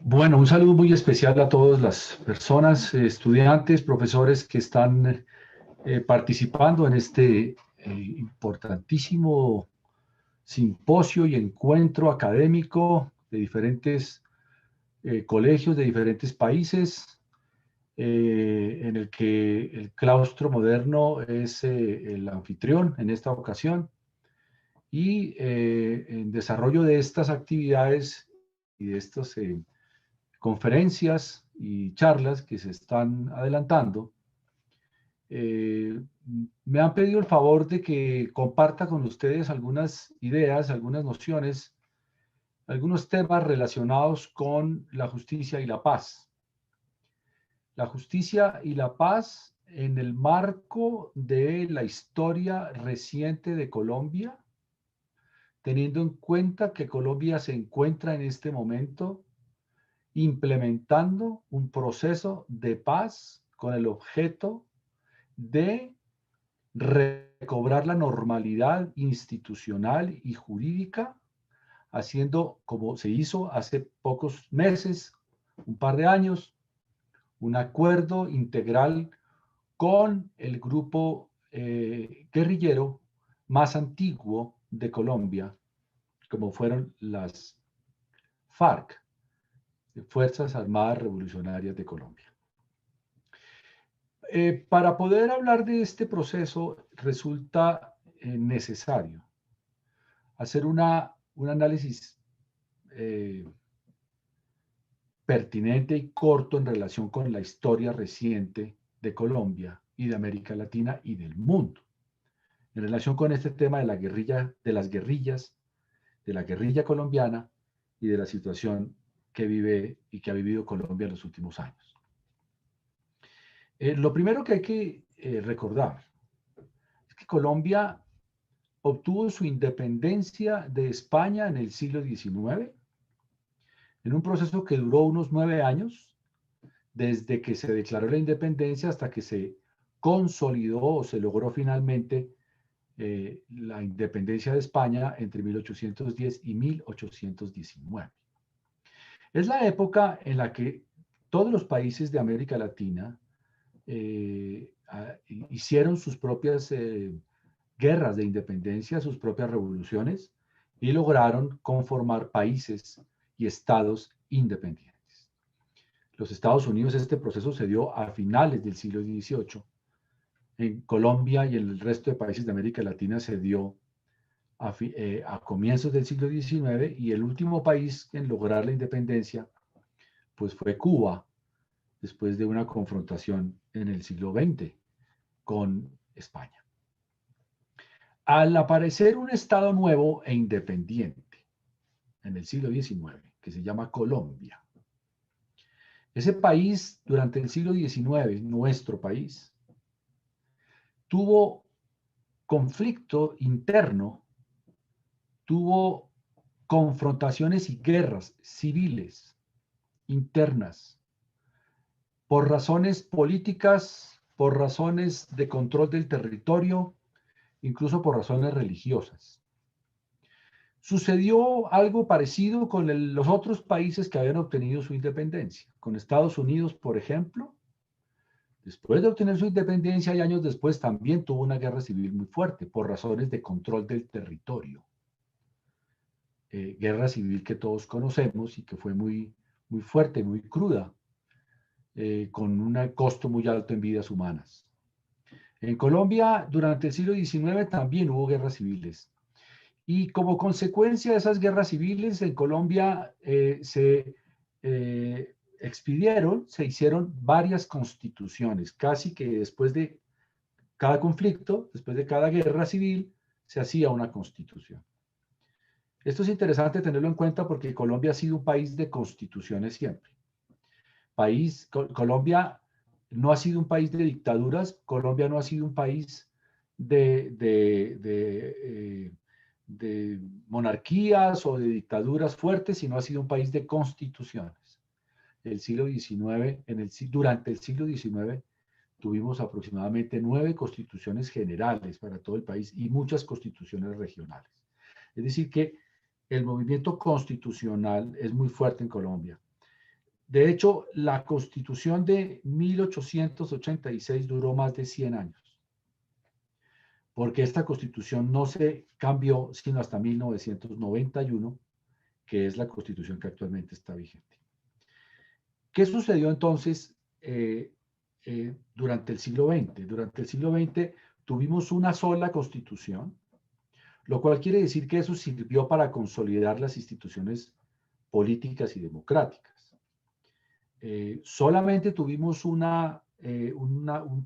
Bueno, un saludo muy especial a todas las personas, estudiantes, profesores que están participando en este importantísimo simposio y encuentro académico de diferentes colegios de diferentes países, en el que el claustro moderno es el anfitrión en esta ocasión. Y en desarrollo de estas actividades y de estas conferencias y charlas que se están adelantando, eh, me han pedido el favor de que comparta con ustedes algunas ideas, algunas nociones, algunos temas relacionados con la justicia y la paz. La justicia y la paz en el marco de la historia reciente de Colombia, teniendo en cuenta que Colombia se encuentra en este momento implementando un proceso de paz con el objeto de recobrar la normalidad institucional y jurídica, haciendo como se hizo hace pocos meses, un par de años, un acuerdo integral con el grupo guerrillero más antiguo de Colombia, como fueron las FARC, Fuerzas Armadas Revolucionarias de Colombia. Para poder hablar de este proceso resulta necesario hacer un análisis eh, pertinente y corto en relación con la historia reciente de Colombia y de América Latina y del mundo, en relación con este tema de la guerrilla, de las guerrillas, de la guerrilla colombiana y de la situación que vive y que ha vivido Colombia en los últimos años. Lo primero que hay que recordar es que Colombia obtuvo su independencia de España en el siglo XIX, en un proceso que duró unos 9 años, desde que se declaró la independencia hasta que se consolidó o se logró finalmente la independencia de España entre 1810 y 1819. Es la época en la que todos los países de América Latina hicieron sus propias guerras de independencia, sus propias revoluciones, y lograron conformar países y estados independientes. Los Estados Unidos, este proceso se dio a finales del siglo XVIII. En Colombia y en el resto de países de América Latina se dio a comienzos del siglo XIX, y el último país en lograr la independencia pues fue Cuba, después de una confrontación en el siglo XX con España. Al aparecer un estado nuevo e independiente en el siglo XIX, que se llama Colombia, ese país durante el siglo XIX, nuestro país, tuvo conflicto interno, tuvo confrontaciones y guerras civiles internas por razones políticas, por razones de control del territorio, incluso por razones religiosas. Sucedió algo parecido con los otros países que habían obtenido su independencia. Con Estados Unidos, por ejemplo, después de obtener su independencia y años después también tuvo una guerra civil muy fuerte por razones de control del territorio. Guerra civil que todos conocemos y que fue muy, muy fuerte, muy cruda, con un costo muy alto en vidas humanas. En Colombia, durante el siglo XIX también hubo guerras civiles. Y como consecuencia de esas guerras civiles, en Colombia se expidieron, se hicieron varias constituciones, casi que después de cada conflicto, después de cada guerra civil, se hacía una constitución. Esto es interesante tenerlo en cuenta porque Colombia ha sido un país de constituciones siempre. Colombia no ha sido un país de dictaduras, Colombia no ha sido un país de monarquías o de dictaduras fuertes, sino ha sido un país de constituciones. El siglo XIX, durante el siglo XIX tuvimos aproximadamente 9 constituciones generales para todo el país y muchas constituciones regionales. Es decir que el movimiento constitucional es muy fuerte en Colombia. De hecho, la Constitución de 1886 duró más de 100 años, porque esta Constitución no se cambió sino hasta 1991, que es la Constitución que actualmente está vigente. ¿Qué sucedió entonces durante el siglo XX? Durante el siglo XX tuvimos una sola Constitución, lo cual quiere decir que eso sirvió para consolidar las instituciones políticas y democráticas. Solamente tuvimos un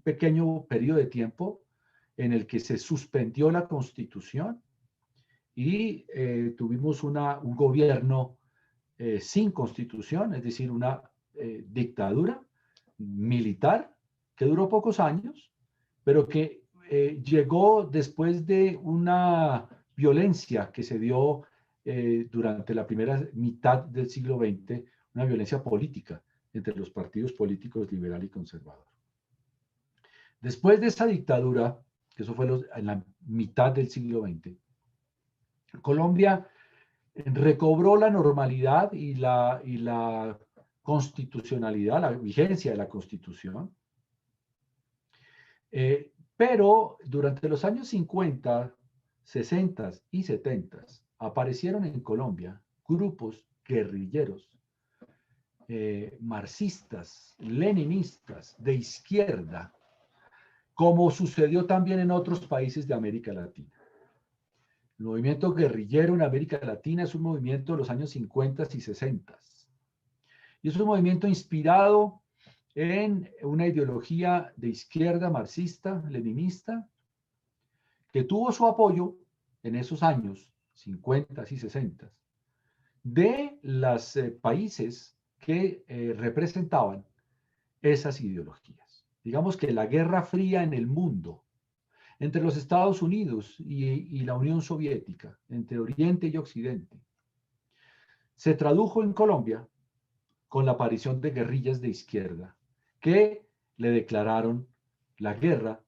pequeño periodo de tiempo en el que se suspendió la Constitución y tuvimos un gobierno sin Constitución, es decir, una dictadura militar que duró pocos años, pero que llegó después de una violencia que se dio durante la primera mitad del siglo XX, una violencia política entre los partidos políticos liberal y conservador. Después de esa dictadura, que eso fue en la mitad del siglo XX, Colombia recobró la normalidad y la constitucionalidad, la vigencia de la Constitución, pero durante los años 50, 60 y 70 aparecieron en Colombia grupos guerrilleros, marxistas, leninistas, de izquierda, como sucedió también en otros países de América Latina. El movimiento guerrillero en América Latina es un movimiento de los años 50 y 60. Y es un movimiento inspirado en una ideología de izquierda marxista, leninista, que tuvo su apoyo en esos años 50 y 60 de los países que representaban esas ideologías. Digamos que la Guerra Fría en el mundo, entre los Estados Unidos y la Unión Soviética, entre Oriente y Occidente, se tradujo en Colombia con la aparición de guerrillas de izquierda que le declararon la guerra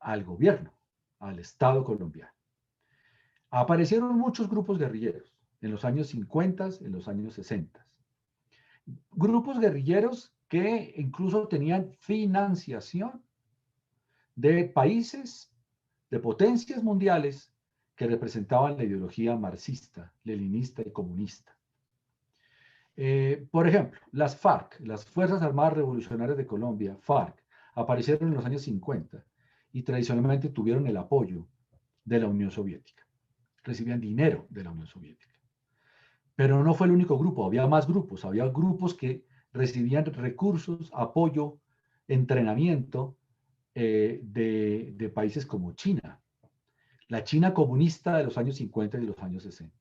al gobierno, al Estado colombiano. Aparecieron muchos grupos guerrilleros en los años 50, en los años 60. Grupos guerrilleros que incluso tenían financiación de países, de potencias mundiales que representaban la ideología marxista, leninista y comunista. Por ejemplo, las FARC, las Fuerzas Armadas Revolucionarias de Colombia, FARC, aparecieron en los años 50 y tradicionalmente tuvieron el apoyo de la Unión Soviética. Recibían dinero de la Unión Soviética. Pero no fue el único grupo, había más grupos, había grupos que recibían recursos, apoyo, entrenamiento de países como China, la China comunista de los años 50 y de los años 60.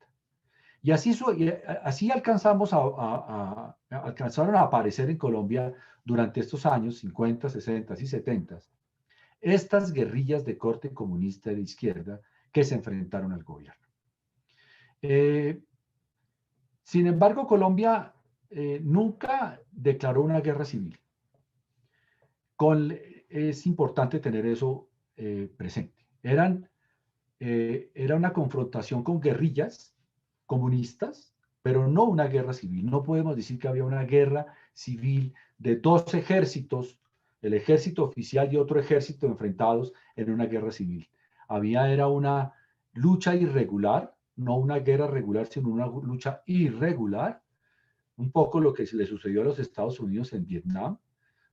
Y así alcanzaron a aparecer en Colombia durante estos años 50, 60 y 70 estas guerrillas de corte comunista de izquierda que se enfrentaron al gobierno. Sin embargo, Colombia nunca declaró una guerra civil. Es importante tener eso presente. Era una confrontación con guerrillas comunistas, pero no una guerra civil. No podemos decir que había una guerra civil de dos ejércitos, el ejército oficial y otro ejército enfrentados en una guerra civil. Era una lucha irregular, no una guerra regular, sino una lucha irregular, un poco lo que le sucedió a los Estados Unidos en Vietnam,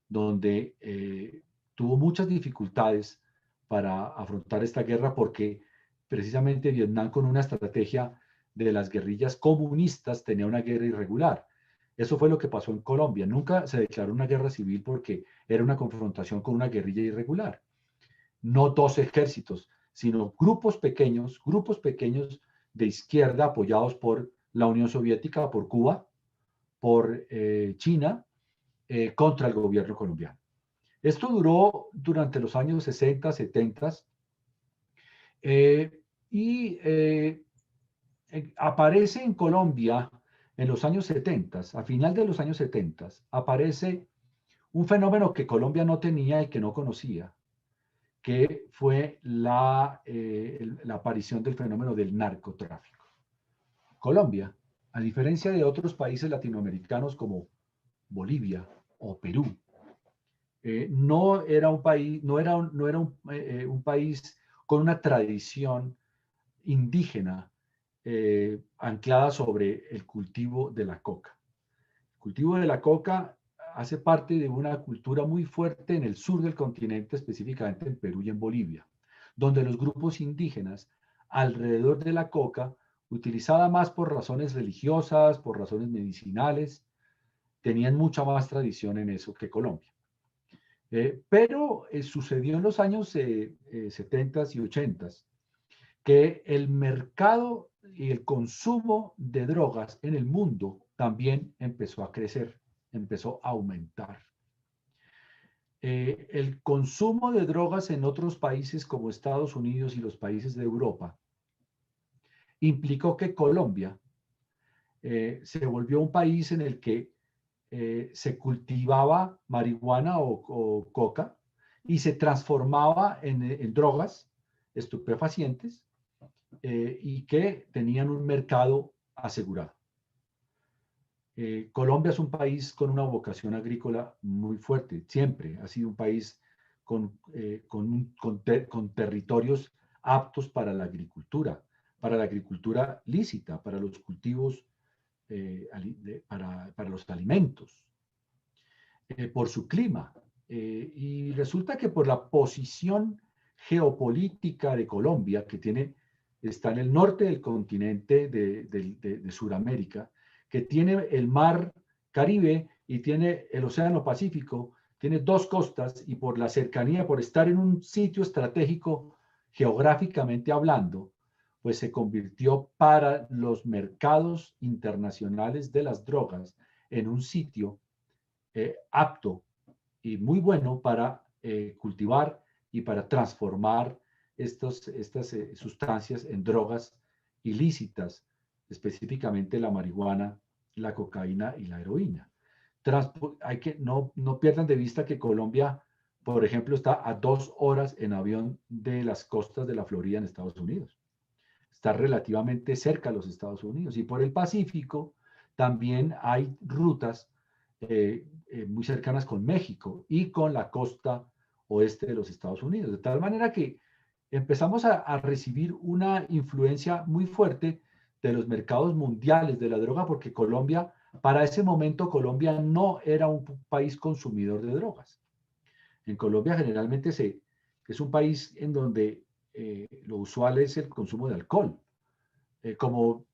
donde tuvo muchas dificultades para afrontar esta guerra porque precisamente Vietnam, con una estrategia de las guerrillas comunistas, tenía una guerra irregular. Eso fue lo que pasó en Colombia. Nunca se declaró una guerra civil porque era una confrontación con una guerrilla irregular. No dos ejércitos, sino grupos pequeños de izquierda apoyados por la Unión Soviética, por Cuba, por China, contra el gobierno colombiano. Esto duró durante los años 60, 70 y aparece en Colombia en los años 70, a final de los años 70, aparece un fenómeno que Colombia no tenía y que no conocía, que fue la aparición del fenómeno del narcotráfico. Colombia, a diferencia de otros países latinoamericanos como Bolivia o Perú. No era un país, un país con una tradición indígena anclada sobre el cultivo de la coca. El cultivo de la coca hace parte de una cultura muy fuerte en el sur del continente, específicamente en Perú y en Bolivia, donde los grupos indígenas alrededor de la coca, utilizada más por razones religiosas, por razones medicinales, tenían mucha más tradición en eso que Colombia. Pero sucedió en los años 70 y 80 que el mercado y el consumo de drogas en el mundo también empezó a crecer, empezó a aumentar. El consumo de drogas en otros países como Estados Unidos y los países de Europa implicó que Colombia se volvió un país en el que se cultivaba marihuana o coca y se transformaba en drogas estupefacientes y que tenían un mercado asegurado. Colombia es un país con una vocación agrícola muy fuerte, siempre ha sido un país con territorios aptos para la agricultura lícita, para los cultivos, para los alimentos, por su clima. Y resulta que por la posición geopolítica de Colombia, que está en el norte del continente de Sudamérica, que tiene el mar Caribe y tiene el Océano Pacífico, tiene dos costas y por la cercanía, por estar en un sitio estratégico geográficamente hablando, pues se convirtió para los mercados internacionales de las drogas en un sitio apto y muy bueno para cultivar y para transformar estas sustancias en drogas ilícitas, específicamente la marihuana, la cocaína y la heroína. No pierdan de vista que Colombia, por ejemplo, está a 2 horas en avión de las costas de la Florida en Estados Unidos. Está relativamente cerca a los Estados Unidos. Y por el Pacífico también hay rutas muy cercanas con México y con la costa oeste de los Estados Unidos. De tal manera que empezamos a recibir una influencia muy fuerte de los mercados mundiales de la droga, porque Colombia, para ese momento, Colombia no era un país consumidor de drogas. En Colombia generalmente es un país en donde lo usual es el consumo de alcohol, como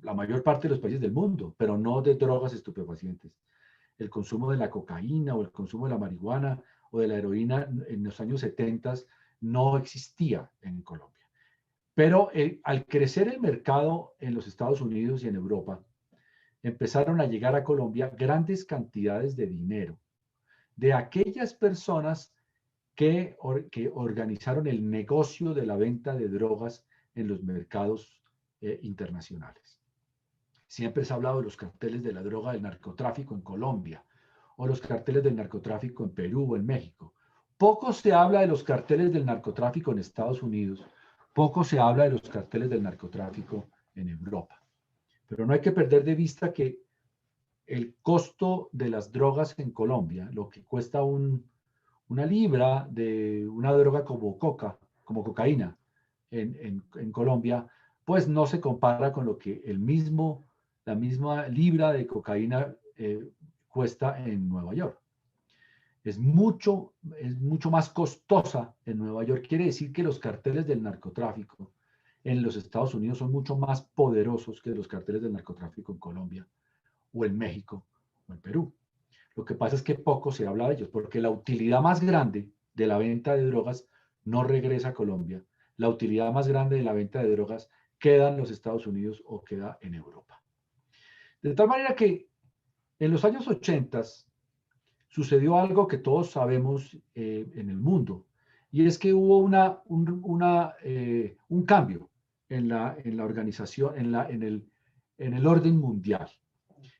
la mayor parte de los países del mundo, pero no de drogas estupefacientes. El consumo de la cocaína o el consumo de la marihuana o de la heroína en los años 70 no existía en Colombia. Pero al crecer el mercado en los Estados Unidos y en Europa, empezaron a llegar a Colombia grandes cantidades de dinero de aquellas personas que organizaron el negocio de la venta de drogas en los mercados internacionales. Siempre se ha hablado de los carteles de la droga, del narcotráfico en Colombia, o los carteles del narcotráfico en Perú o en México. Poco se habla de los carteles del narcotráfico en Estados Unidos, poco se habla de los carteles del narcotráfico en Europa. Pero no hay que perder de vista que el costo de las drogas en Colombia, lo que cuesta una libra de una droga como cocaína en Colombia, pues no se compara con lo que la misma libra de cocaína cuesta en Nueva York. Es mucho más costosa en Nueva York. Quiere decir que los carteles del narcotráfico en los Estados Unidos son mucho más poderosos que los carteles del narcotráfico en Colombia o en México o en Perú. Lo que pasa es que poco se habla de ellos, porque la utilidad más grande de la venta de drogas no regresa a Colombia. La utilidad más grande de la venta de drogas queda en los Estados Unidos o queda en Europa. De tal manera que en los años 80 sucedió algo que todos sabemos en el mundo, y es que hubo un cambio en la organización, en el orden mundial.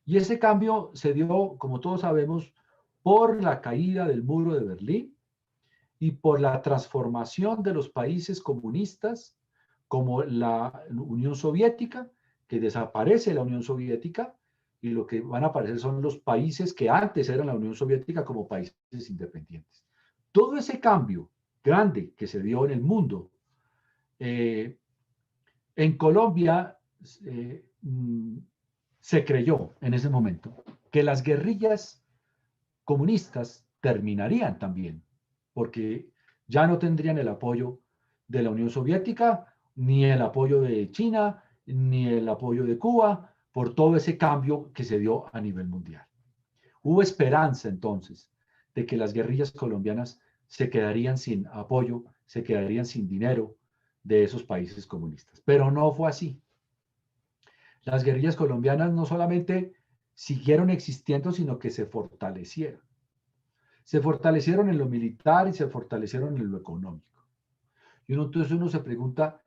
Y ese cambio se dio, como todos sabemos, por la caída del muro de Berlín y por la transformación de los países comunistas, como la Unión Soviética, que desaparece la Unión Soviética, y lo que van a aparecer son los países que antes eran la Unión Soviética como países independientes. Todo ese cambio grande que se dio en el mundo, en Colombia se creyó en ese momento que las guerrillas comunistas terminarían también, porque ya no tendrían el apoyo de la Unión Soviética, ni el apoyo de China, ni el apoyo de Cuba, por todo ese cambio que se dio a nivel mundial. Hubo esperanza entonces de que las guerrillas colombianas se quedarían sin apoyo, se quedarían sin dinero de esos países comunistas. Pero no fue así. Las guerrillas colombianas no solamente siguieron existiendo, sino que se fortalecieron. Se fortalecieron en lo militar y se fortalecieron en lo económico. Y entonces uno se pregunta,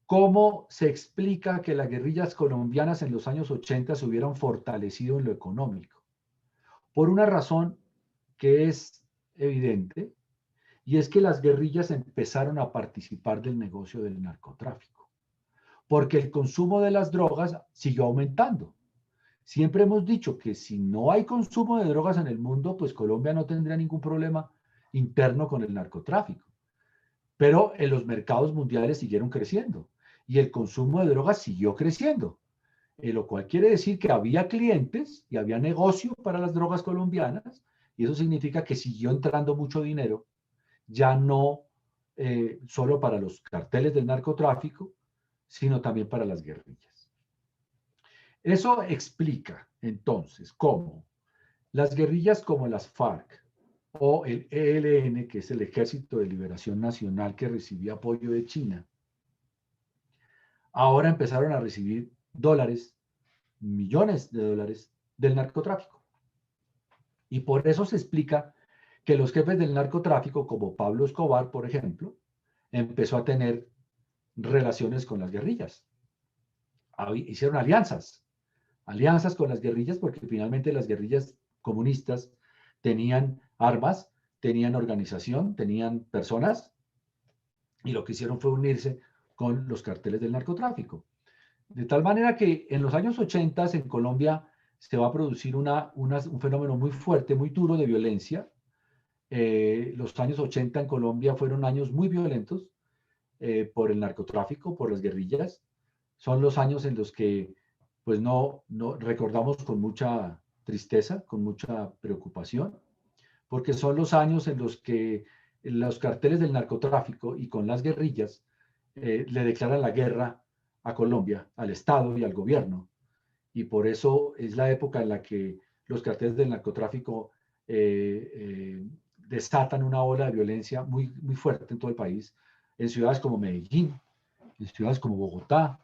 ¿cómo se explica que las guerrillas colombianas en los años 80 se hubieran fortalecido en lo económico? Por una razón que es evidente, y es que las guerrillas empezaron a participar del negocio del narcotráfico, porque el consumo de las drogas siguió aumentando. Siempre hemos dicho que si no hay consumo de drogas en el mundo, pues Colombia no tendría ningún problema interno con el narcotráfico. Pero en los mercados mundiales siguieron creciendo y el consumo de drogas siguió creciendo, lo cual quiere decir que había clientes y había negocio para las drogas colombianas, y eso significa que siguió entrando mucho dinero, ya no solo para los carteles del narcotráfico, sino también para las guerrillas. Eso explica entonces cómo las guerrillas como las FARC o el ELN, que es el Ejército de Liberación Nacional que recibía apoyo de China, ahora empezaron a recibir dólares, millones de dólares del narcotráfico. Y por eso se explica que los jefes del narcotráfico, como Pablo Escobar, por ejemplo, empezó a tener relaciones con las guerrillas. Hicieron alianzas con las guerrillas, porque finalmente las guerrillas comunistas tenían armas, tenían organización, tenían personas, y lo que hicieron fue unirse con los carteles del narcotráfico. De tal manera que en los años 80 en Colombia se va a producir un fenómeno muy fuerte, muy duro de violencia. Los años 80 en Colombia fueron años muy violentos por el narcotráfico, por las guerrillas. Son los años en los que pues no recordamos con mucha tristeza, con mucha preocupación, porque son los años en los que los carteles del narcotráfico y con las guerrillas le declaran la guerra a Colombia, al Estado y al gobierno. Y por eso es la época en la que los carteles del narcotráfico desatan una ola de violencia muy, muy fuerte en todo el país, en ciudades como Medellín, en ciudades como Bogotá,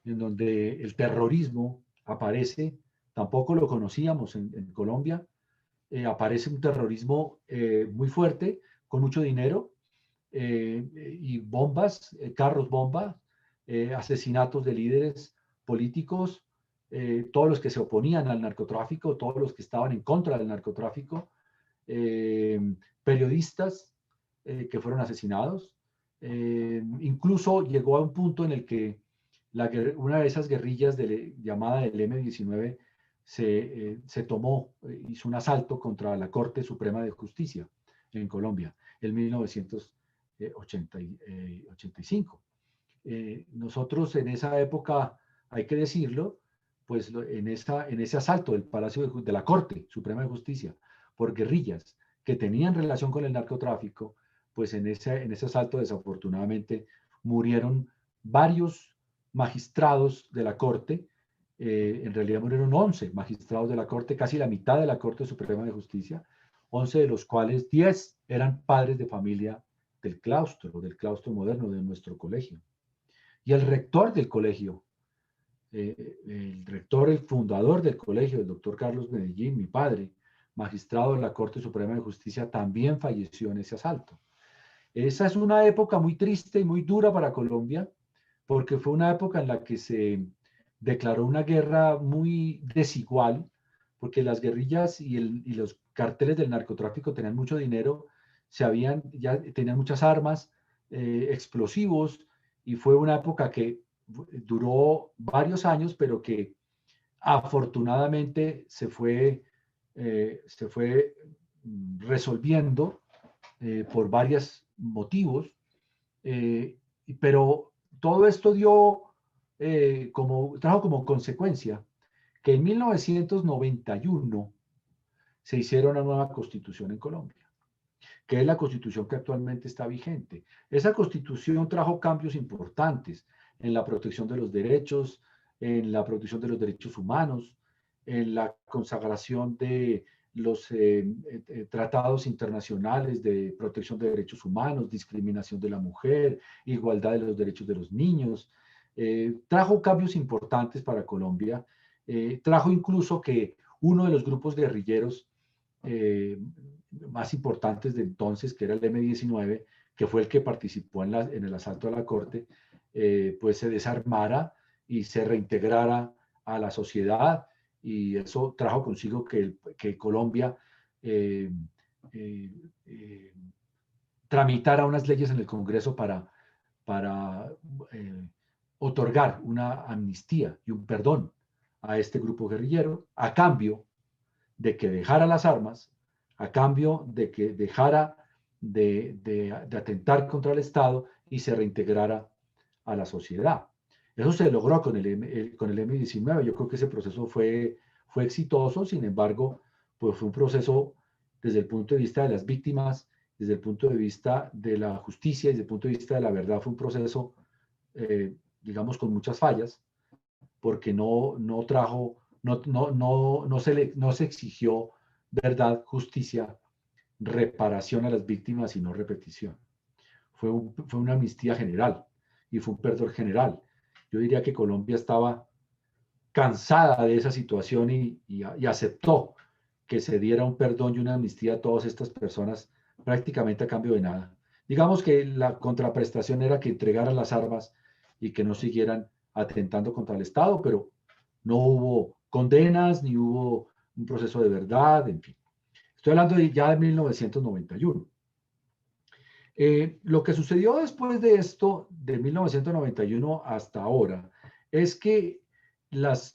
en donde el terrorismo aparece, tampoco lo conocíamos en Colombia, aparece un terrorismo muy fuerte, con mucho dinero, y bombas, carros bomba, asesinatos de líderes políticos, todos los que se oponían al narcotráfico, todos los que estaban en contra del narcotráfico, periodistas que fueron asesinados. Incluso llegó a un punto en el que una de esas guerrillas llamada del M-19 se tomó, hizo un asalto contra la Corte Suprema de Justicia en Colombia en 1985. Nosotros en esa época, hay que decirlo, pues en ese asalto del Palacio de la Corte Suprema de Justicia por guerrillas que tenían relación con el narcotráfico, pues en ese asalto desafortunadamente murieron varios magistrados de la Corte. En realidad murieron 11 magistrados de la Corte, casi la mitad de la Corte Suprema de Justicia, 11 de los cuales 10 eran padres de familia del claustro moderno de nuestro colegio. Y el rector del colegio, el fundador del colegio, el doctor Carlos Medellín, mi padre, magistrado de la Corte Suprema de Justicia, también falleció en ese asalto. Esa es una época muy triste y muy dura para Colombia, porque fue una época en la que se declaró una guerra muy desigual, porque las guerrillas y los carteles del narcotráfico tenían mucho dinero, ya tenían muchas armas, explosivos, y fue una época que duró varios años, pero que afortunadamente se fue resolviendo por varios motivos, pero todo esto trajo como consecuencia que en 1991 se hiciera una nueva constitución en Colombia, que es la constitución que actualmente está vigente. Esa constitución trajo cambios importantes en la protección de los derechos, en la protección de los derechos humanos, en la consagración de los tratados internacionales de protección de derechos humanos, discriminación de la mujer, igualdad de los derechos de los niños. Trajo cambios importantes para Colombia. Trajo incluso que uno de los grupos guerrilleros eh, más importantes de entonces, que era el M-19, que fue el que participó en el asalto a la corte, pues se desarmara y se reintegrara a la sociedad, y eso trajo consigo que Colombia eh, eh, eh, tramitara unas leyes en el Congreso para otorgar una amnistía y un perdón a este grupo guerrillero, a cambio de que dejara las armas, a cambio de que dejara de atentar contra el Estado y se reintegrara a la sociedad. Eso se logró con el M-19. Yo creo que ese proceso fue exitoso. Sin embargo, pues fue un proceso desde el punto de vista de las víctimas, desde el punto de vista de la justicia, desde el punto de vista de la verdad, fue un proceso, digamos, con muchas fallas, porque no trajo, no se exigió verdad, justicia, reparación a las víctimas y no repetición. Fue una amnistía general y fue un perdón general. Yo diría que Colombia estaba cansada de esa situación y aceptó que se diera un perdón y una amnistía a todas estas personas prácticamente a cambio de nada. Digamos que la contraprestación era que entregaran las armas y que no siguieran atentando contra el Estado, pero no hubo condenas ni hubo un proceso de verdad, en fin. Estoy hablando ya de 1991. Lo que sucedió después de esto, de 1991 hasta ahora, es que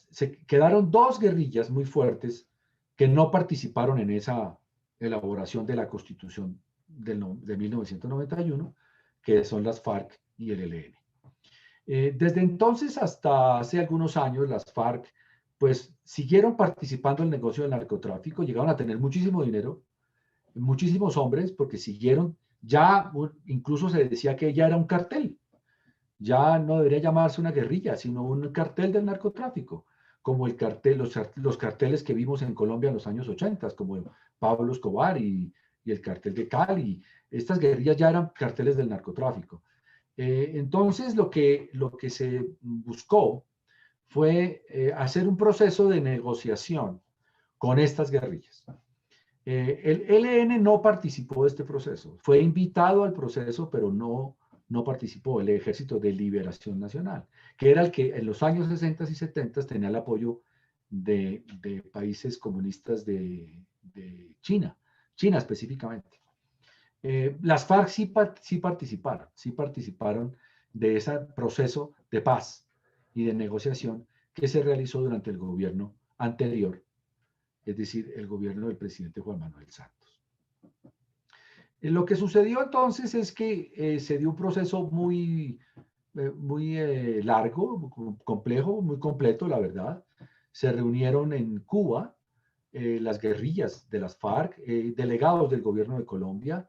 se quedaron dos guerrillas muy fuertes que no participaron en esa elaboración de la Constitución de 1991, que son las FARC y el ELN. Desde entonces hasta hace algunos años, las FARC pues siguieron participando en el negocio del narcotráfico, llegaron a tener muchísimo dinero, muchísimos hombres, porque siguieron, ya incluso se decía que ya era un cartel, ya no debería llamarse una guerrilla, sino un cartel del narcotráfico, como los carteles que vimos en Colombia en los años 80, como Pablo Escobar y el cartel de Cali. Estas guerrillas ya eran carteles del narcotráfico. Entonces, lo que se buscó fue hacer un proceso de negociación con estas guerrillas. El ELN no participó de este proceso, fue invitado al proceso, pero no participó. El Ejército de Liberación Nacional, que era el que en los años 60 y 70 tenía el apoyo de países comunistas de China, China específicamente. Las FARC sí participaron de ese proceso de paz y de negociación que se realizó durante el gobierno anterior, es decir, el gobierno del presidente Juan Manuel Santos. Lo que sucedió entonces es que se dio un proceso muy largo, complejo, muy completo, la verdad. Se reunieron en Cuba las guerrillas de las FARC, delegados del gobierno de Colombia,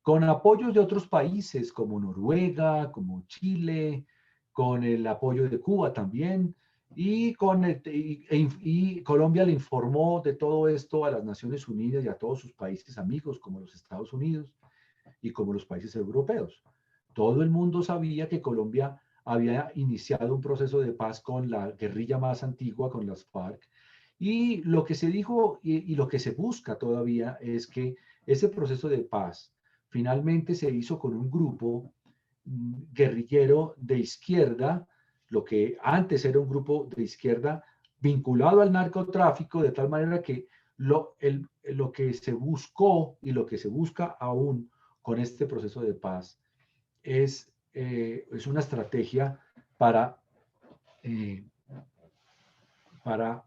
con apoyos de otros países como Noruega, como Chile, con el apoyo de Cuba también, y Colombia le informó de todo esto a las Naciones Unidas y a todos sus países amigos, como los Estados Unidos y como los países europeos. Todo el mundo sabía que Colombia había iniciado un proceso de paz con la guerrilla más antigua, con las FARC, y lo que se dijo y lo que se busca todavía es que ese proceso de paz finalmente se hizo con un grupo guerrillero de izquierda, lo que antes era un grupo de izquierda vinculado al narcotráfico, de tal manera que lo que se buscó y lo que se busca aún con este proceso de paz es una estrategia para, eh, para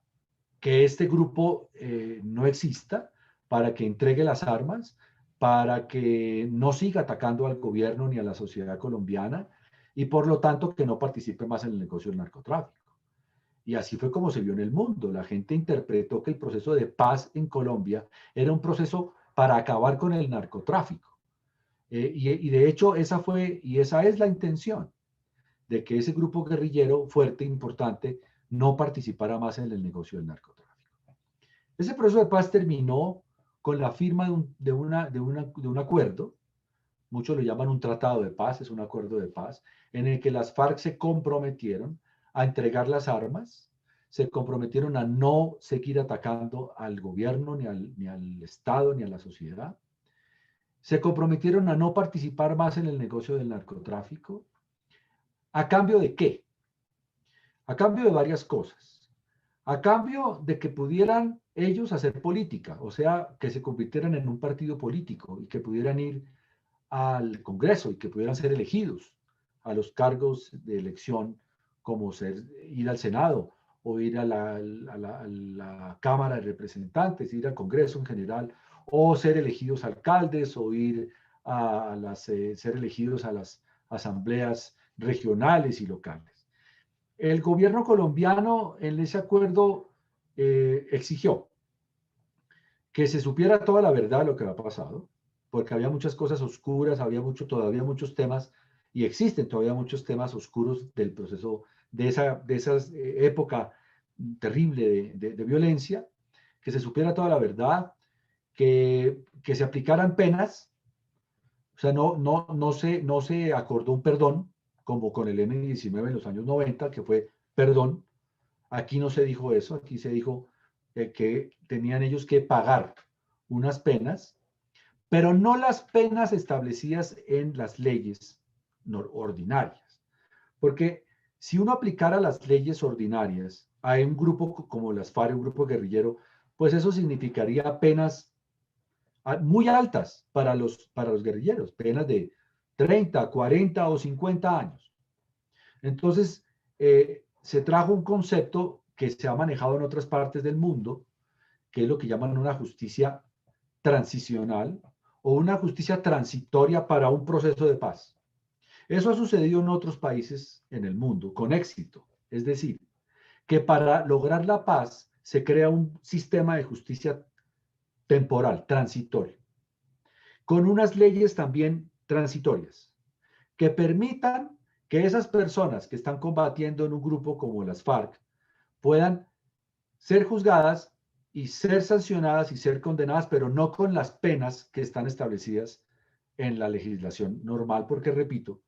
que este grupo no exista, para que entregue las armas, para que no siga atacando al gobierno ni a la sociedad colombiana y por lo tanto que no participe más en el negocio del narcotráfico. Y así fue como se vio en el mundo. La gente interpretó que el proceso de paz en Colombia era un proceso para acabar con el narcotráfico. Y de hecho esa fue y esa es la intención de que ese grupo guerrillero fuerte, importante, no participara más en el negocio del narcotráfico. Ese proceso de paz terminó con la firma de un acuerdo, muchos lo llaman un tratado de paz, es un acuerdo de paz, en el que las FARC se comprometieron a entregar las armas, se comprometieron a no seguir atacando al gobierno, ni al Estado, ni a la sociedad, se comprometieron a no participar más en el negocio del narcotráfico. ¿A cambio de qué? A cambio de varias cosas. A cambio de que pudieran ellos hacer política, o sea, que se convirtieran en un partido político y que pudieran ir al Congreso y que pudieran ser elegidos a los cargos de elección, como ir al Senado o ir a la Cámara de Representantes, ir al Congreso en general, o ser elegidos alcaldes o ir ser elegidos a las asambleas regionales y locales. El gobierno colombiano en ese acuerdo exigió que se supiera toda la verdad de lo que había pasado, porque había muchas cosas oscuras, todavía muchos temas, y existen todavía muchos temas oscuros del proceso de esa época terrible de violencia, que se supiera toda la verdad, que se aplicaran penas, o sea, no se acordó un perdón, como con el M-19 en los años 90, que fue perdón. Aquí no se dijo eso, aquí se dijo que tenían ellos que pagar unas penas, pero no las penas establecidas en las leyes ordinarias. Porque si uno aplicara las leyes ordinarias a un grupo como las FARC, un grupo guerrillero, pues eso significaría penas muy altas para los guerrilleros, penas de 30, 40 o 50 años. Entonces, se trajo un concepto que se ha manejado en otras partes del mundo, que es lo que llaman una justicia transicional o una justicia transitoria para un proceso de paz. Eso ha sucedido en otros países en el mundo con éxito. Es decir, que para lograr la paz se crea un sistema de justicia temporal, transitorio, con unas leyes también transitorias, que permitan que esas personas que están combatiendo en un grupo como las FARC puedan ser juzgadas y ser sancionadas y ser condenadas, pero no con las penas que están establecidas en la legislación normal, porque repito,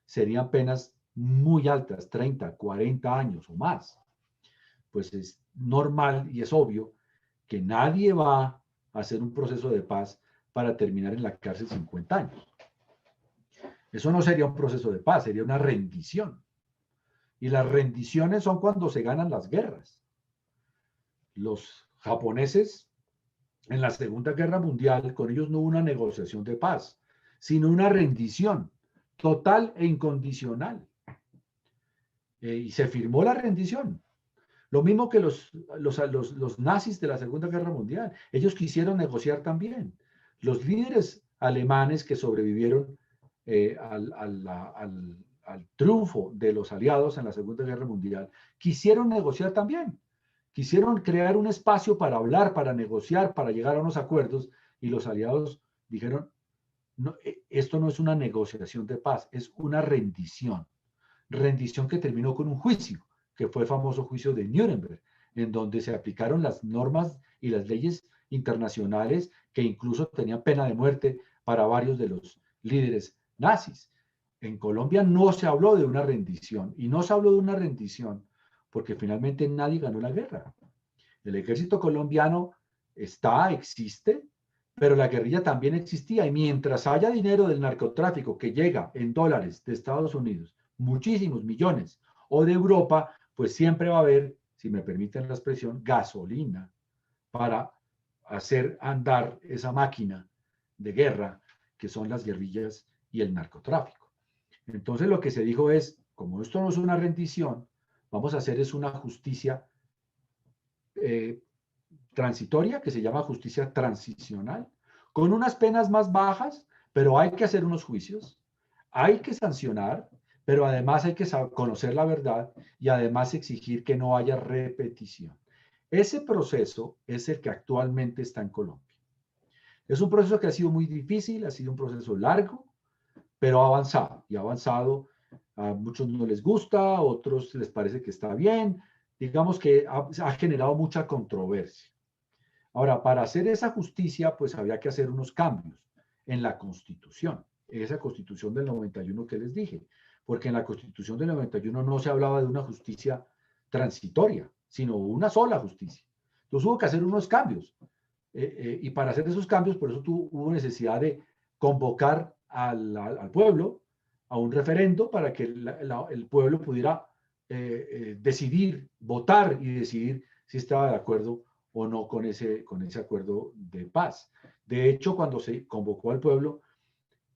serían penas muy altas, 30, 40 años o más. Pues es normal y es obvio que nadie va a hacer un proceso de paz para terminar en la cárcel 50 años. Eso no sería un proceso de paz, sería una rendición. Y las rendiciones son cuando se ganan las guerras. Los japoneses en la Segunda Guerra Mundial, con ellos no hubo una negociación de paz, sino una rendición total e incondicional. Y se firmó la rendición. Lo mismo que los nazis de la Segunda Guerra Mundial. Ellos quisieron negociar también. Los líderes alemanes que sobrevivieron al triunfo de los aliados en la Segunda Guerra Mundial quisieron negociar también. Quisieron crear un espacio para hablar, para negociar, para llegar a unos acuerdos, y los aliados dijeron, no, esto no es una negociación de paz, es una rendición. Rendición que terminó con un juicio, que fue el famoso juicio de Nuremberg, en donde se aplicaron las normas y las leyes internacionales que incluso tenían pena de muerte para varios de los líderes nazis. En Colombia no se habló de una rendición, y no se habló de una rendición porque finalmente nadie ganó la guerra. El ejército colombiano existe, pero la guerrilla también existía, y mientras haya dinero del narcotráfico que llega en dólares de Estados Unidos, muchísimos millones, o de Europa, pues siempre va a haber, si me permiten la expresión, gasolina para hacer andar esa máquina de guerra que son las guerrillas y el narcotráfico. Entonces lo que se dijo es, como esto no es una rendición, vamos a hacer es una justicia transitoria, que se llama justicia transicional, con unas penas más bajas, pero hay que hacer unos juicios, hay que sancionar, pero además hay que conocer la verdad y además exigir que no haya repetición. Ese proceso es el que actualmente está en Colombia. Es un proceso que ha sido muy difícil, ha sido un proceso largo, pero ha avanzado y ha avanzado. A muchos no les gusta, a otros les parece que está bien. Digamos que ha generado mucha controversia. Ahora, para hacer esa justicia, pues había que hacer unos cambios en la Constitución, esa Constitución del 91 que les dije, porque en la Constitución del 91 no se hablaba de una justicia transitoria, sino una sola justicia. Entonces hubo que hacer unos cambios. Y para hacer esos cambios, por eso hubo necesidad de convocar al pueblo a un referendo para que el pueblo pudiera decidir, votar y decidir si estaba de acuerdo o no con ese acuerdo de paz. De hecho, cuando se convocó al pueblo,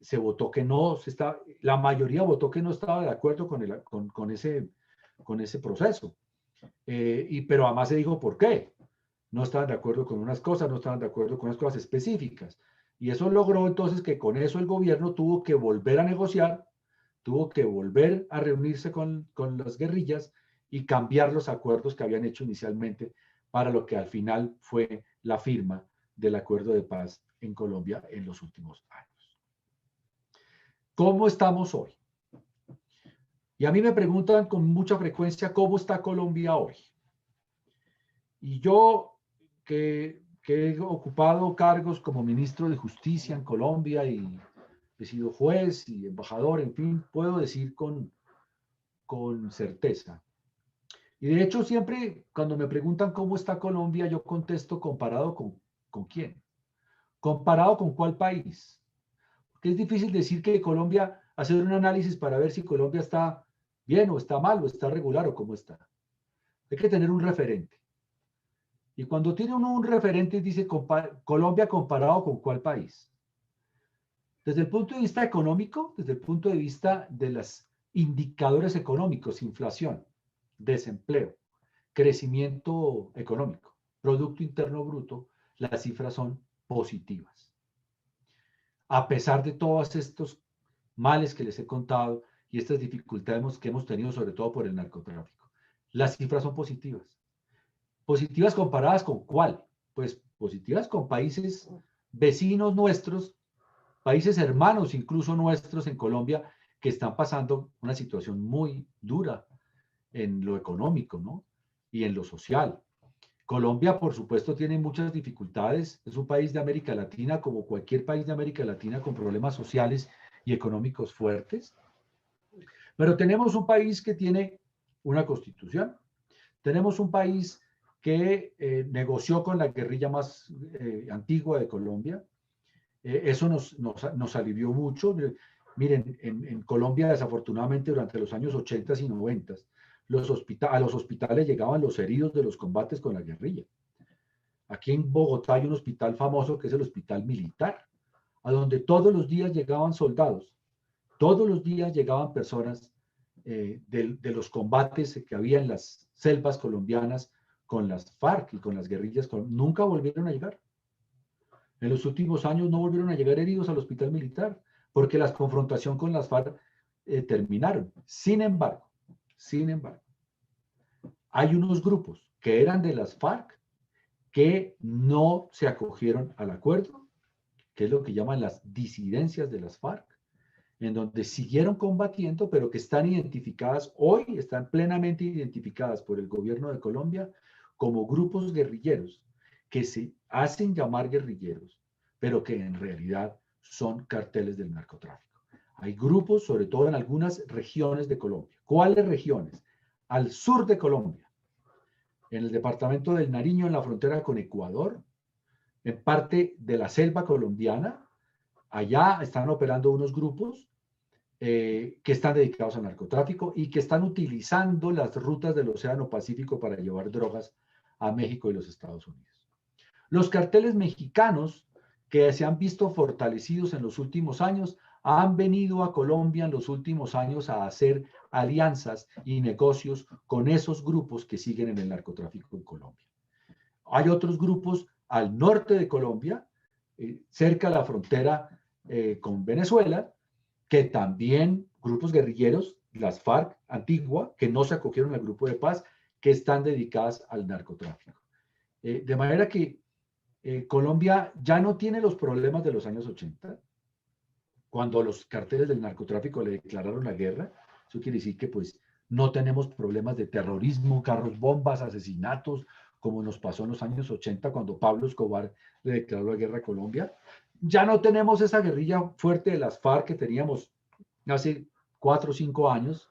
se votó que no, la mayoría votó que no estaba de acuerdo con ese proceso. Pero además se dijo por qué. No estaban de acuerdo con unas cosas, no estaban de acuerdo con unas cosas específicas. Y eso logró entonces que con eso el gobierno tuvo que volver a negociar, tuvo que volver a reunirse con las guerrillas y cambiar los acuerdos que habían hecho inicialmente para lo que al final fue la firma del acuerdo de paz en Colombia en los últimos años. ¿Cómo estamos hoy? Y a mí me preguntan con mucha frecuencia cómo está Colombia hoy. Y yo que he ocupado cargos como ministro de Justicia en Colombia y he sido juez y embajador, en fin, puedo decir con certeza. Y de hecho siempre cuando me preguntan cómo está Colombia, yo contesto comparado con quién. ¿Comparado con cuál país? Porque es difícil decir que Colombia, hacer un análisis para ver si Colombia está bien o está mal o está regular o cómo está. Hay que tener un referente. Y cuando tiene uno un referente dice Colombia comparado con cuál país. Desde el punto de vista económico, desde el punto de vista de los indicadores económicos, inflación, desempleo, crecimiento económico, Producto Interno Bruto, las cifras son positivas. A pesar de todos estos males que les he contado y estas dificultades que hemos tenido, sobre todo por el narcotráfico, las cifras son positivas. ¿Positivas comparadas con cuál? Pues positivas con países vecinos nuestros, países hermanos incluso nuestros en Colombia, que están pasando una situación muy dura en lo económico, ¿no? Y en lo social. Colombia, por supuesto, tiene muchas dificultades. Es un país de América Latina, como cualquier país de América Latina, con problemas sociales y económicos fuertes. Pero tenemos un país que tiene una constitución. Tenemos un país que negoció con la guerrilla más antigua de Colombia. Eso nos alivió mucho. Miren, en Colombia, desafortunadamente, durante los años 80 y 90, a los hospitales llegaban los heridos de los combates con la guerrilla. Aquí en Bogotá hay un hospital famoso que es el Hospital Militar, a donde todos los días llegaban soldados, todos los días llegaban personas de los combates que había en las selvas colombianas con las FARC y con las guerrillas. Nunca volvieron a llegar. En los últimos años no volvieron a llegar heridos al Hospital Militar, porque la confrontación con las FARC terminaron. Sin embargo, hay unos grupos que eran de las FARC que no se acogieron al acuerdo, que es lo que llaman las disidencias de las FARC, en donde siguieron combatiendo, pero que están identificadas hoy, están plenamente identificadas por el gobierno de Colombia como grupos guerrilleros, que se hacen llamar guerrilleros, pero que en realidad son carteles del narcotráfico. Hay grupos, sobre todo en algunas regiones de Colombia. ¿Cuáles regiones? Al sur de Colombia, en el departamento del Nariño, en la frontera con Ecuador, en parte de la selva colombiana. Allá están operando unos grupos que están dedicados al narcotráfico y que están utilizando las rutas del Océano Pacífico para llevar drogas a México y los Estados Unidos. Los carteles mexicanos que se han visto fortalecidos en los últimos años han venido a Colombia en los últimos años a hacer alianzas y negocios con esos grupos que siguen en el narcotráfico en Colombia. Hay otros grupos al norte de Colombia, cerca de la frontera con Venezuela, que también grupos guerrilleros, las FARC antigua, que no se acogieron al grupo de paz, que están dedicadas al narcotráfico. De manera que Colombia ya no tiene los problemas de los años 80, cuando los carteles del narcotráfico le declararon la guerra. Eso quiere decir que pues no tenemos problemas de terrorismo, carros bombas, asesinatos, como nos pasó en los años 80 cuando Pablo Escobar le declaró la guerra a Colombia. Ya no tenemos esa guerrilla fuerte de las FARC que teníamos hace 4 o 5 años,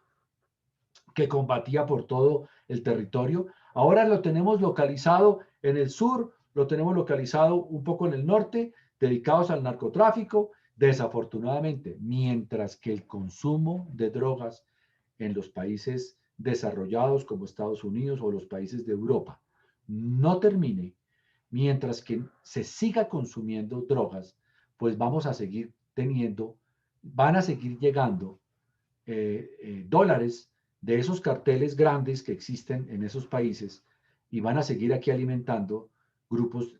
que combatía por todo el territorio. Ahora lo tenemos localizado en el sur, lo tenemos localizado un poco en el norte, dedicados al narcotráfico. Desafortunadamente, mientras que el consumo de drogas en los países desarrollados como Estados Unidos o los países de Europa no termine, mientras que se siga consumiendo drogas, pues vamos a seguir teniendo, van a seguir llegando dólares de esos carteles grandes que existen en esos países y van a seguir aquí alimentando grupos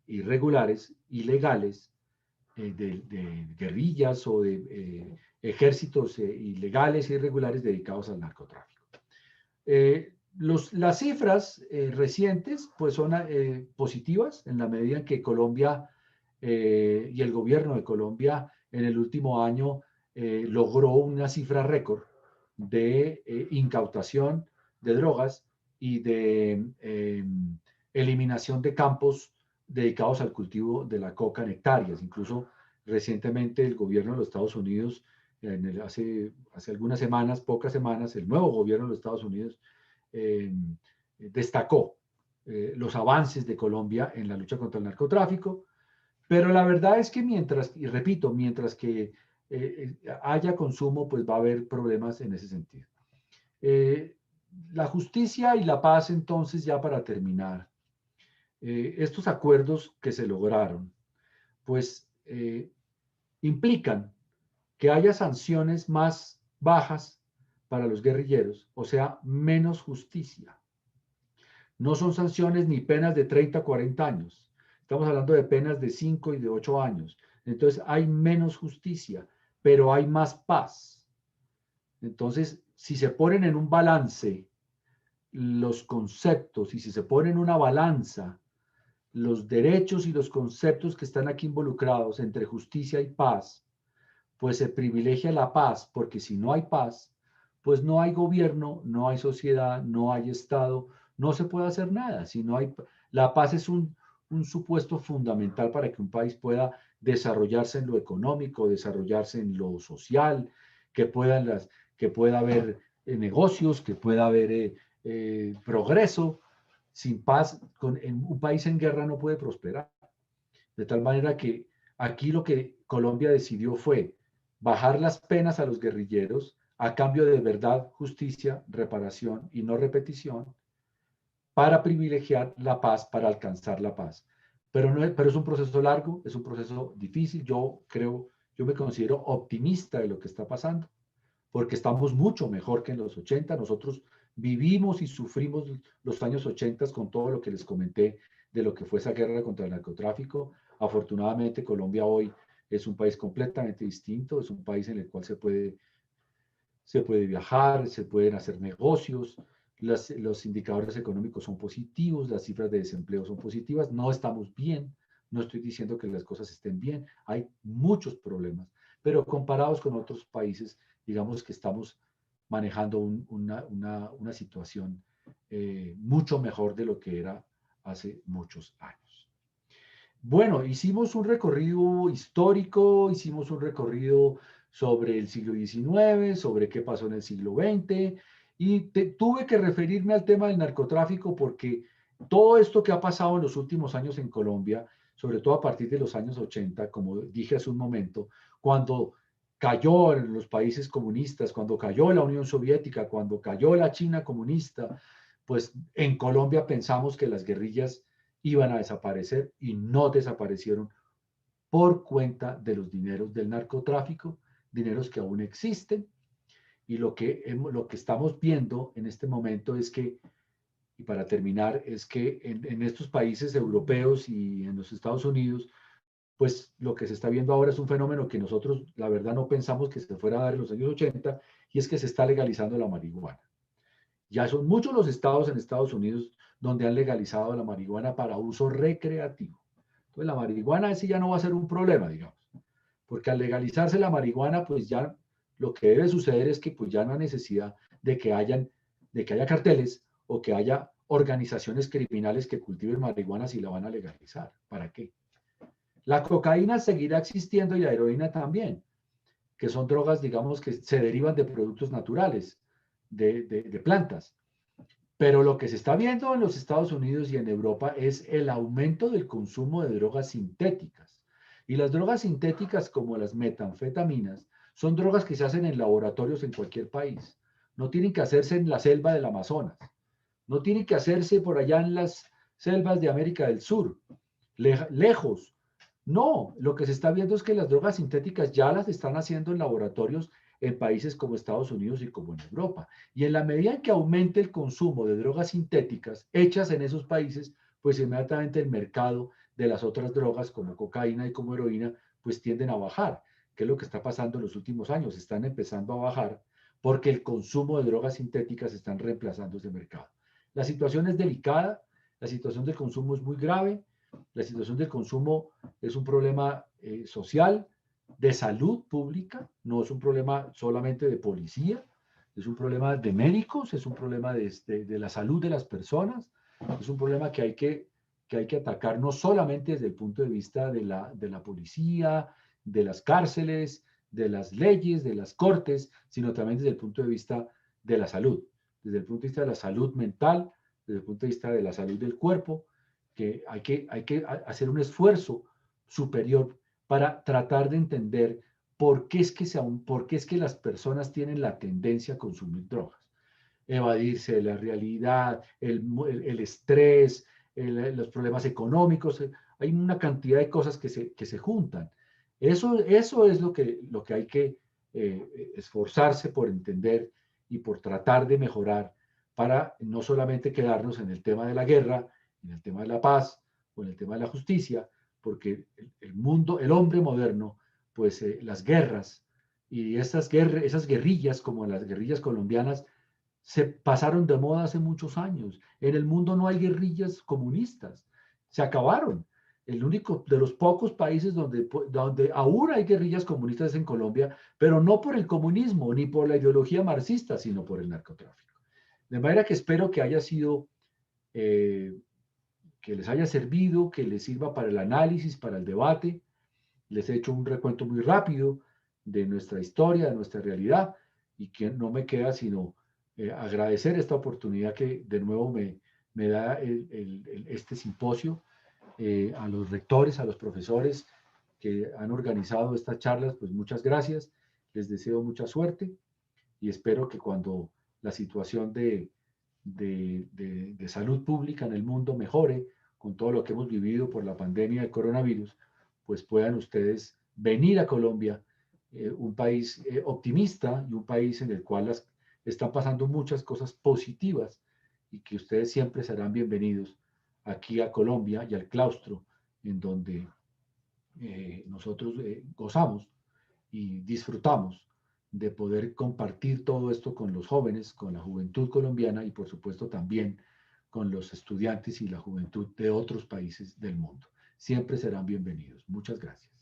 irregulares, ilegales, de guerrillas o de ejércitos ilegales e irregulares dedicados al narcotráfico. Las cifras recientes pues son positivas en la medida en que Colombia y el gobierno de Colombia en el último año logró una cifra récord de incautación de drogas y de eliminación de campos dedicados al cultivo de la coca en hectáreas. Incluso recientemente el gobierno de los Estados Unidos, hace algunas semanas, pocas semanas, el nuevo gobierno de los Estados Unidos destacó los avances de Colombia en la lucha contra el narcotráfico, pero la verdad es que mientras, y repito, mientras que haya consumo, pues va a haber problemas en ese sentido. La justicia y la paz, entonces, ya para terminar, estos acuerdos que se lograron, pues implican que haya sanciones más bajas para los guerrilleros, o sea, menos justicia. No son sanciones ni penas de 30 a 40 años. Estamos hablando de penas de 5 y de 8 años. Entonces hay menos justicia, pero hay más paz. Entonces, si se ponen en un balance los conceptos y si se ponen en una balanza los derechos y los conceptos que están aquí involucrados entre justicia y paz, pues se privilegia la paz, porque si no hay paz, pues no hay gobierno, no hay sociedad, no hay Estado, no se puede hacer nada. Si no hay, la paz es un supuesto fundamental para que un país pueda desarrollarse en lo económico, desarrollarse en lo social, que pueda haber negocios, que pueda haber progreso. Sin paz, en un país en guerra no puede prosperar. De tal manera que aquí lo que Colombia decidió fue bajar las penas a los guerrilleros a cambio de verdad, justicia, reparación y no repetición para privilegiar la paz, para alcanzar la paz. Pero es un proceso largo, es un proceso difícil. Yo me considero optimista de lo que está pasando, porque estamos mucho mejor que en los 80. Nosotros vivimos y sufrimos los años 80 con todo lo que les comenté de lo que fue esa guerra contra el narcotráfico. Afortunadamente, Colombia hoy es un país completamente distinto, es un país en el cual se puede viajar, se pueden hacer negocios, los indicadores económicos son positivos, las cifras de desempleo son positivas, no estamos bien, no estoy diciendo que las cosas estén bien, hay muchos problemas, pero comparados con otros países, digamos que estamos manejando una situación mucho mejor de lo que era hace muchos años. Bueno, hicimos un recorrido histórico, hicimos un recorrido sobre el siglo XIX, sobre qué pasó en el siglo XX, y tuve que referirme al tema del narcotráfico porque todo esto que ha pasado en los últimos años en Colombia, sobre todo a partir de los años 80, como dije hace un momento, cuando cayó en los países comunistas, cuando cayó la Unión Soviética, cuando cayó la China comunista, pues en Colombia pensamos que las guerrillas iban a desaparecer y no desaparecieron por cuenta de los dineros del narcotráfico, dineros que aún existen. Y lo que estamos viendo en este momento es que y para terminar, es que en estos países europeos y en los Estados Unidos, pues lo que se está viendo ahora es un fenómeno que nosotros, la verdad, no pensamos que se fuera a dar en los años 80, y es que se está legalizando la marihuana. Ya son muchos los estados en Estados Unidos donde han legalizado la marihuana para uso recreativo. Entonces la marihuana sí ya no va a ser un problema, digamos, porque al legalizarse la marihuana, pues ya lo que debe suceder es que pues ya no hay necesidad de que haya carteles o que haya organizaciones criminales que cultiven marihuana si la van a legalizar. ¿Para qué? La cocaína seguirá existiendo y la heroína también, que son drogas, digamos, que se derivan de productos naturales, de plantas. Pero lo que se está viendo en los Estados Unidos y en Europa es el aumento del consumo de drogas sintéticas. Y las drogas sintéticas, como las metanfetaminas, son drogas que se hacen en laboratorios en cualquier país. No tienen que hacerse en la selva del Amazonas. No tienen que hacerse por allá en las selvas de América del Sur, lejos. No, lo que se está viendo es que las drogas sintéticas ya las están haciendo en laboratorios en países como Estados Unidos y como en Europa. Y en la medida en que aumente el consumo de drogas sintéticas hechas en esos países, pues inmediatamente el mercado de las otras drogas como cocaína y como heroína, pues tienden a bajar, que es lo que está pasando en los últimos años. Están empezando a bajar porque el consumo de drogas sintéticas están reemplazando ese mercado. La situación es delicada, la situación del consumo es muy grave, la situación del consumo es un problema social, de salud pública, no es un problema solamente de policía, es un problema de médicos, es un problema de la salud de las personas, es un problema que hay que atacar no solamente desde el punto de vista de la policía, de las cárceles, de las leyes, de las cortes, sino también desde el punto de vista de la salud, desde el punto de vista de la salud mental, desde el punto de vista de la salud del cuerpo, que hay que hacer un esfuerzo superior para tratar de entender por qué es que, por qué es que las personas tienen la tendencia a consumir drogas. Evadirse de la realidad, el estrés, los problemas económicos, hay una cantidad de cosas que se juntan. Eso es lo que hay que esforzarse por entender y por tratar de mejorar para no solamente quedarnos en el tema de la guerra, en el tema de la paz o en el tema de la justicia, porque el mundo, el hombre moderno, pues las guerras y esas guerrillas como las guerrillas colombianas se pasaron de moda hace muchos años. En el mundo no hay guerrillas comunistas, se acabaron. El único de los pocos países donde aún hay guerrillas comunistas es en Colombia, pero no por el comunismo ni por la ideología marxista, sino por el narcotráfico. De manera que espero que haya sido eh, que les haya servido, que les sirva para el análisis, para el debate. Les he hecho un recuento muy rápido de nuestra historia, de nuestra realidad, y que no me queda sino agradecer esta oportunidad que de nuevo me da este simposio, a los rectores, a los profesores que han organizado estas charlas, pues muchas gracias, les deseo mucha suerte y espero que cuando la situación de salud pública en el mundo mejore con todo lo que hemos vivido por la pandemia del coronavirus, pues puedan ustedes venir a Colombia, un país optimista y un país en el cual están pasando muchas cosas positivas y que ustedes siempre serán bienvenidos aquí a Colombia y al claustro en donde nosotros gozamos y disfrutamos de poder compartir todo esto con los jóvenes, con la juventud colombiana y por supuesto también con los estudiantes y la juventud de otros países del mundo. Siempre serán bienvenidos. Muchas gracias.